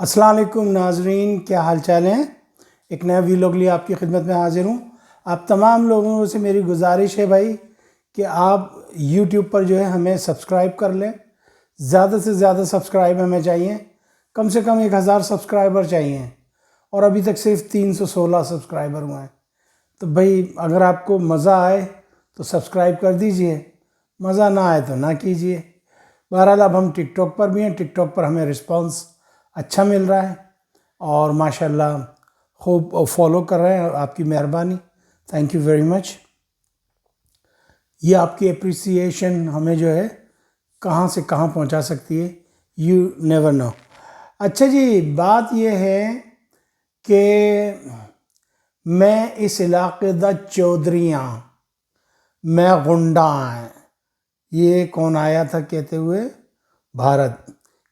अस्सलाम वालेकुम नाजरीन, क्या हाल चाल हैं। एक नया वीलॉग लिए आपकी खिदमत में हाजिर हूँ। आप तमाम लोगों से मेरी गुजारिश है भाई कि आप यूट्यूब पर जो है हमें सब्सक्राइब कर लें। ज़्यादा से ज़्यादा सब्सक्राइब हमें चाहिए, कम से कम 1000 सब्सक्राइबर चाहिए और अभी तक सिर्फ 316 सब्सक्राइबर हुए हैं। तो भाई अगर आपको मज़ा आए तो सब्सक्राइब कर दीजिए, मज़ा ना आए तो ना कीजिए। बहरहाल अब हम टिकटॉक पर भी हैं, टिकटॉक पर हमें रिस्पांस अच्छा मिल रहा है और माशाल्लाह खूब फॉलो कर रहे हैं। आपकी मेहरबानी, थैंक यू वेरी मच। ये आपकी अप्रिसिएशन हमें जो है कहाँ से कहाँ पहुँचा सकती है, यू नेवर नो। अच्छा जी, बात ये है कि मैं इस इलाके दा चौधरीयाँ, मैं गुंडा हैं, ये कौन आया था कहते हुए भारत,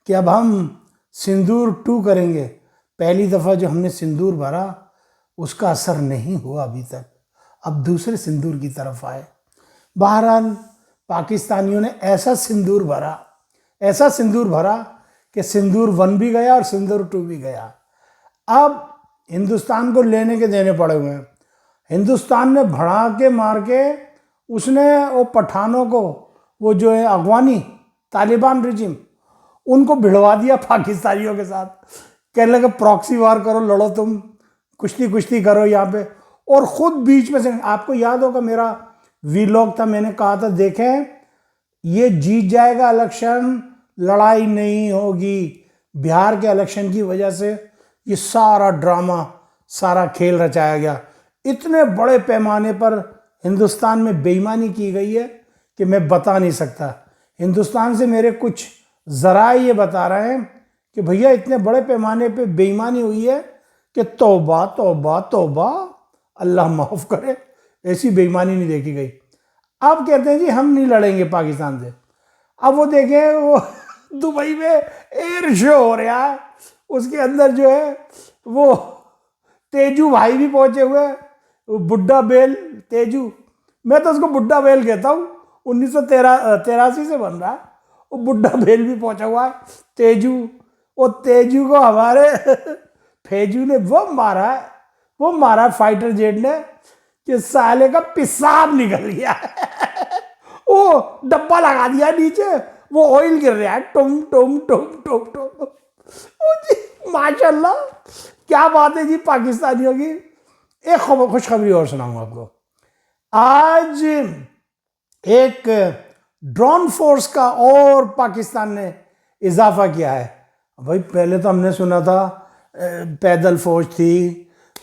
कि अब हम सिंदूर 2 करेंगे। पहली दफ़ा जो हमने सिंदूर भरा उसका असर नहीं हुआ अभी तक, अब दूसरे सिंदूर की तरफ आए। बहरहाल पाकिस्तानियों ने ऐसा सिंदूर भरा कि सिंदूर 1 भी गया और सिंदूर 2 भी गया। अब हिंदुस्तान को लेने के देने पड़े हुए हैं। हिंदुस्तान ने भड़ा के मार के उसने वो पठानों को, वो जो है अफगानी तालिबान रिजिम, उनको भिड़वा दिया पाकिस्तानियों के साथ। कहने लगे प्रॉक्सी वार करो, लड़ो, तुम कुश्ती करो यहाँ पे। और ख़ुद बीच में से, आपको याद होगा मेरा वीलॉग था, मैंने कहा था देखें ये जीत जाएगा इलेक्शन, लड़ाई नहीं होगी। बिहार के इलेक्शन की वजह से ये सारा ड्रामा, सारा खेल रचाया गया। इतने बड़े पैमाने पर हिंदुस्तान में बेईमानी की गई है कि मैं बता नहीं सकता। हिंदुस्तान से मेरे कुछ ज़राए ये बता रहे हैं कि भैया इतने बड़े पैमाने पे बेईमानी हुई है कि तौबा तौबा तौबा, अल्लाह माफ़ करे, ऐसी बेईमानी नहीं देखी गई। अब कहते हैं जी हम नहीं लड़ेंगे पाकिस्तान से। अब वो देखें, वो दुबई में एयर शो हो रहा है, उसके अंदर जो है वो तेजू भाई भी पहुंचे हुए, वो बुड्ढा बेल तेजू, मैं तो उसको बुड्ढा बेल कहता हूँ, 1983 से बन रहा है। वो बुड्ढा बेल भी पहुंचा हुआ है, तेजू। वो तेजू को हमारे फेजू ने वो मारा फाइटर जेट ने कि साले का पेशाब निकल गया वो डब्बा लगा दिया नीचे, वो ऑयल गिर रहा है, टुम टुम टुम टुम टुम। ओ जी माशाल्लाह, क्या बात है जी पाकिस्तानियों की। एक खुशखबरी और सुनाऊंगा आपको। आज एक ड्रोन फोर्स का और पाकिस्तान ने इजाफा किया है। भाई पहले तो हमने सुना था पैदल फौज थी,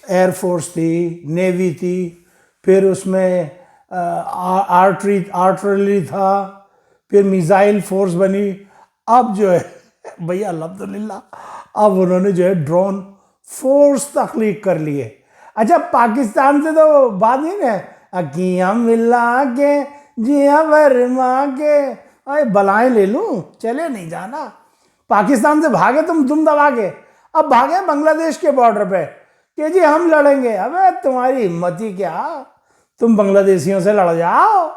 एयर फोर्स थी, नेवी थी, फिर उसमें आर्टरी था, फिर मिसाइल फोर्स बनी। अब जो है भैया अल्हम्दुलिल्लाह, अब उन्होंने जो है ड्रोन फोर्स तख्लीक कर लिए। अच्छा, पाकिस्तान से तो बात नहीं है, अकियाँ मिला के जिया वर्मा के, अरे बलाएं ले लूँ, चले नहीं जाना। पाकिस्तान से भागे तुम दबा के, अब भागे बांग्लादेश के बॉर्डर पे कि जी हम लड़ेंगे। अबे तुम्हारी हिम्मत ही क्या, तुम बांग्लादेशियों से लड़ जाओ,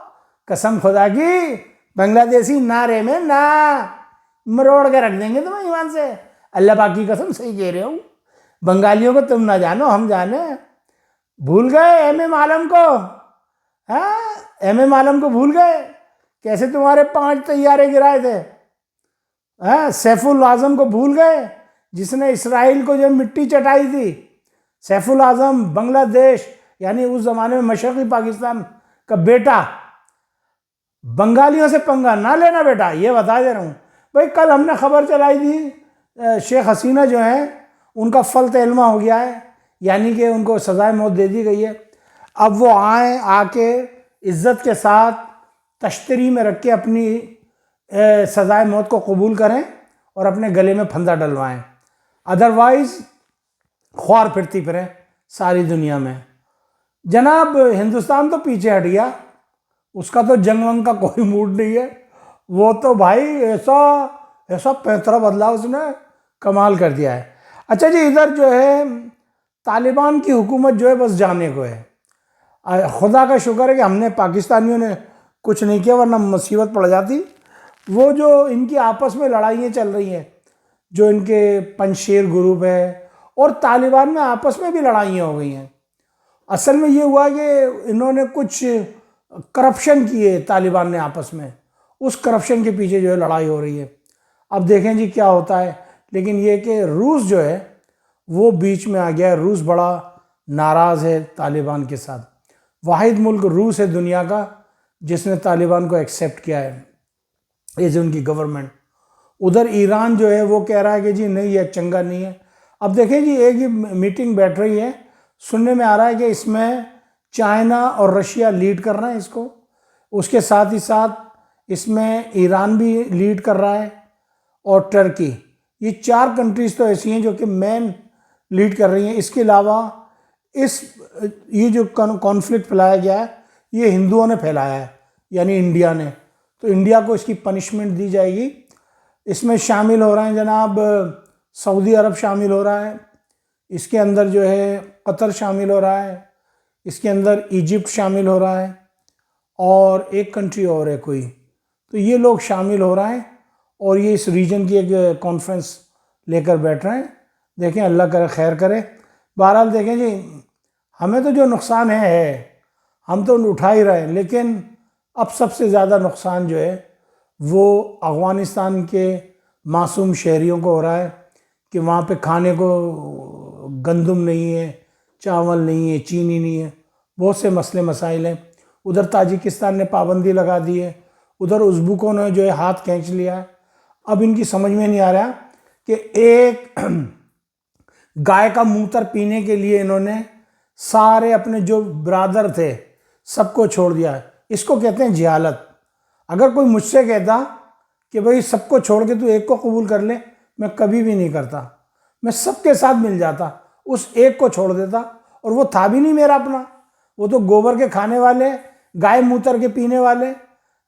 कसम खुदा की बांग्लादेशी नारे में ना मरोड़ के रख देंगे तुम्हें ईमान से। अल्लाह पाक की कसम सही कह रहे हो। बंगालियों को तुम ना जानो, हम जाने। भूल गए एमएम आलम को? हाँ, एमएम आलम को भूल गए? कैसे तुम्हारे 5 तैयारे गिराए थे? हाँ, सैफुल आजम को भूल गए जिसने इसराइल को जो मिट्टी चटाई थी? सैफुल आजम बांग्लादेश, यानी उस जमाने में मशरक़ी पाकिस्तान का बेटा। बंगालियों से पंगा ना लेना बेटा, ये बता दे रहा हूँ। भाई कल हमने खबर चलाई थी, शेख हसीना जो है उनका फल तलमा हो गया है, यानी कि उनको सज़ाए मौत दे दी गई है। अब वो आके इज़्ज़त के साथ तश्तरी में रख के अपनी सज़ाए मौत को कबूल करें और अपने गले में फंदा डलवाएं, अदरवाइज़ ख्वार फिरती फिरें सारी दुनिया में। जनाब हिंदुस्तान तो पीछे हट गया, उसका तो जंग वंग का कोई मूड नहीं है। वो तो भाई ऐसा पैंतरा बदला उसने, कमाल कर दिया है। अच्छा जी, इधर जो है तालिबान की हुकूमत जो है बस जाने को है। खुदा का शुक्र है कि हमने पाकिस्तानियों ने कुछ नहीं किया, वरना मुसीबत पड़ जाती। वो जो इनकी आपस में लड़ाइयाँ चल रही हैं, जो इनके पंजशीर ग्रुप है, और तालिबान में आपस में भी लड़ाइयाँ हो गई हैं। असल में ये हुआ कि इन्होंने कुछ करप्शन किए तालिबान ने आपस में, उस करप्शन के पीछे जो है लड़ाई हो रही है। अब देखें जी क्या होता है। लेकिन ये कि रूस जो है वो बीच में आ गया है। रूस बड़ा नाराज़ है तालिबान के साथ। वाहिद मुल्क रूस है दुनिया का जिसने तालिबान को एक्सेप्ट किया है एज उनकी गवर्नमेंट। उधर ईरान जो है वो कह रहा है कि जी नहीं, ये चंगा नहीं है। अब देखें जी, एक ही मीटिंग बैठ रही है, सुनने में आ रहा है कि इसमें चाइना और रशिया लीड कर रहे हैं इसको, उसके साथ ही साथ इसमें ईरान भी लीड कर रहा है और टर्की। ये 4 कंट्रीज तो ऐसी हैं जो कि मेन लीड कर रही हैं। इसके अलावा ये जो कॉन्फ्लिक्ट फैलाया गया है ये हिंदुओं ने फैलाया है, यानी इंडिया ने। तो इंडिया को इसकी पनिशमेंट दी जाएगी। इसमें शामिल हो रहे हैं जनाब सऊदी अरब शामिल हो रहा है, इसके अंदर जो है कतर शामिल हो रहा है, इसके अंदर इजिप्ट शामिल हो रहा है, और एक कंट्री और है कोई। तो ये लोग शामिल हो रहे हैं और ये इस रीजन की एक कॉन्फ्रेंस लेकर बैठ रहे हैं। देखें, अल्लाह करे खैर करे। बहरहाल देखें जी, हमें तो जो नुकसान है हम तो उठा ही रहे हैं, लेकिन अब सबसे ज़्यादा नुकसान जो है वो अफ़गानिस्तान के मासूम शहरियों को हो रहा है कि वहाँ पे खाने को गंदम नहीं है, चावल नहीं है, चीनी नहीं है, बहुत से मसले मसाइल हैं। उधर ताजिकिस्तान ने पाबंदी लगा दी है, उधर उज़्बेकों ने जो है हाथ खींच लिया है। अब इनकी समझ में नहीं आ रहा कि एक गाय का मूत्र पीने के लिए इन्होंने सारे अपने जो ब्रादर थे सबको छोड़ दिया है। इसको कहते हैं जिहालत। अगर कोई मुझसे कहता कि भाई सबको छोड़ के तू एक को कबूल कर ले, मैं कभी भी नहीं करता। मैं सबके साथ मिल जाता, उस एक को छोड़ देता। और वो था भी नहीं मेरा अपना, वो तो गोबर के खाने वाले, गाय मूत्र के पीने वाले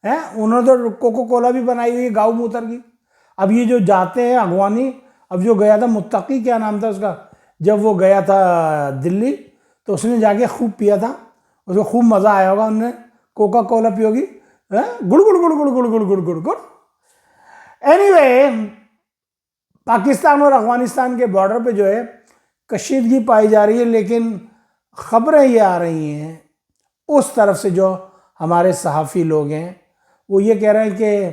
हैं। उन्होंने तो कोको कोला भी बनाई हुई है गाय मूत्र की। अब ये जो जाते हैं अगवानी, अब जो गया था मुत्तकी, क्या नाम था उसका, जब वो गया था दिल्ली तो उसने जाके खूब पिया था, उसको खूब मज़ा आया होगा। उनने कोका कोला पियोगी, गुड़ गुड़ गुड़ गुड़ गुड़ गुड़ गुड़ गुड़ गुड़। एनीवे, पाकिस्तान और अफगानिस्तान के बॉर्डर पे जो है कशीदगी पाई जा रही है, लेकिन खबरें ये आ रही हैं उस तरफ से जो हमारे सहाफ़ी लोग हैं वो ये कह रहे हैं कि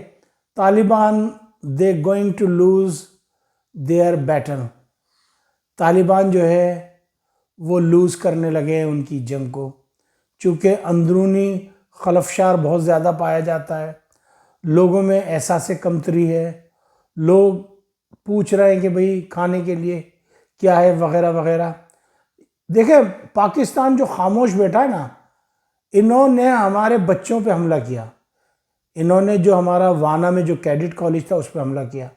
Taliban they going to lose their battle. Taliban जो है वो लूज़ करने लगे हैं उनकी जंग को, चूँकि अंदरूनी खलफशार बहुत ज़्यादा पाया जाता है, लोगों में एहसास कमतरी है, लोग पूछ रहे हैं कि भाई खाने के लिए क्या है वगैरह वगैरह। देखें, पाकिस्तान जो खामोश बैठा है ना, इन्होंने हमारे बच्चों पे हमला किया। इन्होंने जो हमारा वाना में जो कैडेट कॉलेज था उस पर हमला किया।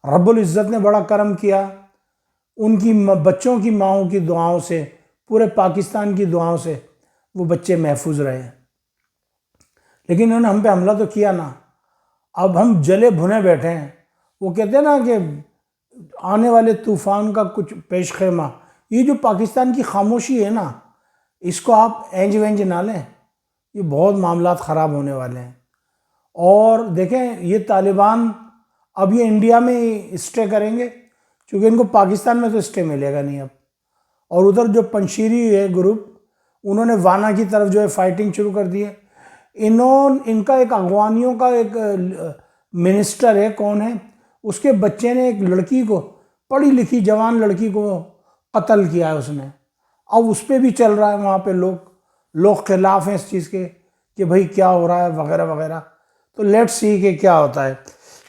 रब्बुल इज़्ज़त ने बड़ा करम किया, उनकी बच्चों की माँओं की दुआओं से, पूरे पाकिस्तान की दुआओं से वो बच्चे महफूज रहे। लेकिन उन्होंने हम पे हमला तो किया ना, अब हम जले भुने बैठे हैं। वो कहते हैं ना कि आने वाले तूफ़ान का कुछ पेश खेमा। ये जो पाकिस्तान की खामोशी है ना, इसको आप एंज वेंज ना लें, ये बहुत मामलात ख़राब होने वाले हैं। और देखें, ये तालिबान अब ये इंडिया में स्टे करेंगे, क्योंकि इनको पाकिस्तान में तो स्टे मिलेगा नहीं अब। और उधर जो पंशीरी है ग्रुप, उन्होंने वाना की तरफ जो है फाइटिंग शुरू कर दी है। इनका एक अगवानियों का एक मिनिस्टर है, कौन है, उसके बच्चे ने एक लड़की को, पढ़ी लिखी जवान लड़की को कत्ल किया है उसने। अब उस पर भी चल रहा है वहाँ पे, लोग खिलाफ हैं इस चीज़ के कि भाई क्या हो रहा है वगैरह वगैरह। तो लेट्स सी कि क्या होता है।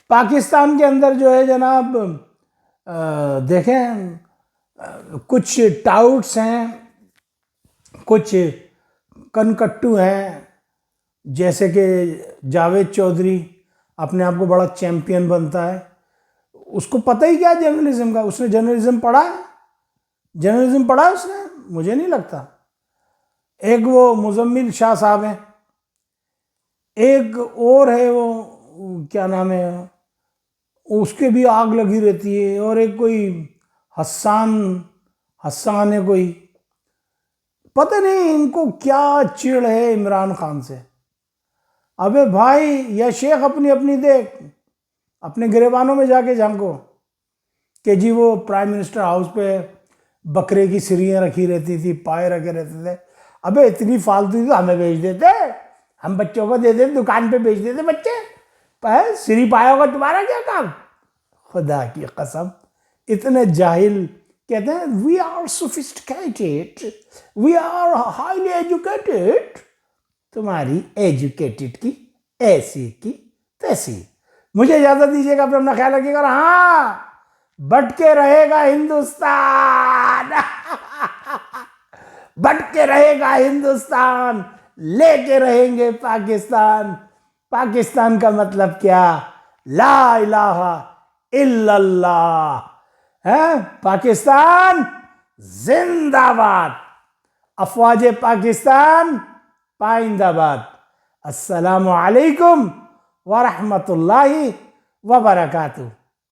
पाकिस्तान के अंदर जो है जनाब, देखें, कुछ टाउट्स हैं, कुछ कनकट्टू हैं, जैसे कि जावेद चौधरी अपने आप को बड़ा चैम्पियन बनता है। उसको पता ही क्या है जर्नलिज्म का? उसने जर्नलिज्म पढ़ा है? जर्नलिज्म पढ़ा है उसने? मुझे नहीं लगता। एक वो मुजम्मिल शाह साहब हैं, एक और है वो क्या नाम है, उसके भी आग लगी रहती है, और एक कोई हस्सान है कोई, पता नहीं इनको क्या चिढ़ है इमरान खान से। अबे भाई, या शेख अपनी अपनी देख, अपने गिरेबानों में जाके झांको। कि जी वो प्राइम मिनिस्टर हाउस पे बकरे की सिरियाँ रखी रहती थी, पाए रखे रहते थे। अबे इतनी फालतू तो हमें बेच देते, हम बच्चों को दे देते, दुकान पे बेच देते बच्चे। पर सिरी पाया होगा, तुम्हारा क्या काम? खुदा की कसम, इतने जाहिल। कहते हैं we are sophisticated, we are highly educated. तुम्हारी एजुकेटेड की ऐसी की तैसी। मुझे इजाजत दीजिएगा, अपना अपना ख्याल रखिएगा। और हाँ, बट के रहेगा हिंदुस्तान। बट के रहेगा हिंदुस्तान, लेके रहेंगे पाकिस्तान। पाकिस्तान का मतलब क्या? ला इलाहा इल्लल्लाह है। पाकिस्तान जिंदाबाद, अफवाज पाकिस्तान पाइंदाबाद। अस्सलामु अलैकुम व रहमतुल्लाहि व बरकातुहू।